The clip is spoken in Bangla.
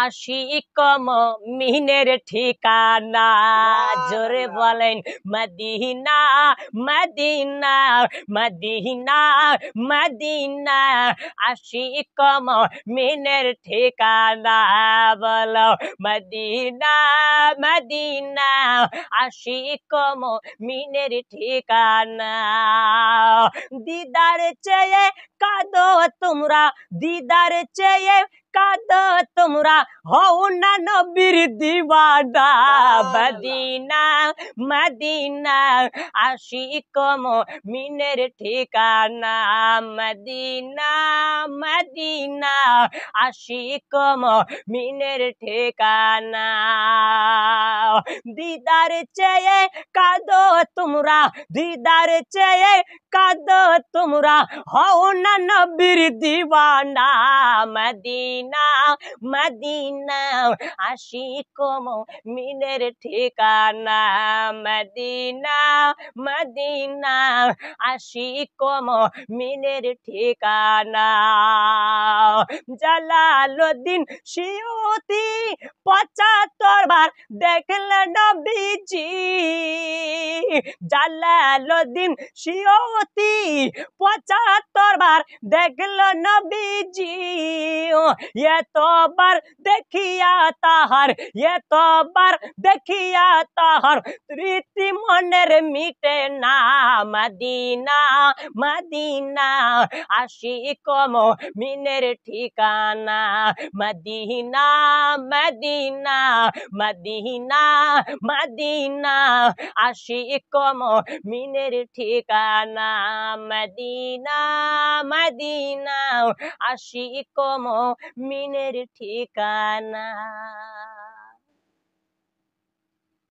আশিক মুমিনের ঠিকানা জোরে বলেন মদিনা মদিনা মদিনা মদিনা আশিক মুমিনের ঠিকানা বলো মদিনা মদিনা আশিক মুমিনের ঠিকানা দিদার চেয়ে কাঁদো তোমরা দিদার চেয়ে কাঁদো তোমরা হও না নবীর দিওয়ানা মদিনা মদিনা আশিক মুমিনের ঠিকানা মদিনা মদিনা আশিক মুমিনের ঠিকানা দিদার চেয়ে কাঁদো তোমরা দিদার চেয়ে কাঁদো তোমরা হও না নবীর দিওয়ানা মদিনা মদিনা আশিক মুমিনের ঠিকানা মদিনা মদিনা আশিক মুমিনের ঠিকানা জালালউদ্দিন সিয়ুতি ৭৫ বার দেখলেন নবীজি জালালউদ্দিন সিয়ুতি ৭৫ বার দেখল নবীজি এতবার দেখিয়া তাহার এতবার দেখিয়া তাহার তৃপ্তি মনের মিটে না মদিনা মদিনা আশিক মুমিনের ঠিকানা মদিনা মদিনা মদিনা মদিনা আশিক মুমিনের ঠিকানা মদিনা মদিনা আশিক মুমিনের ঠিকানা।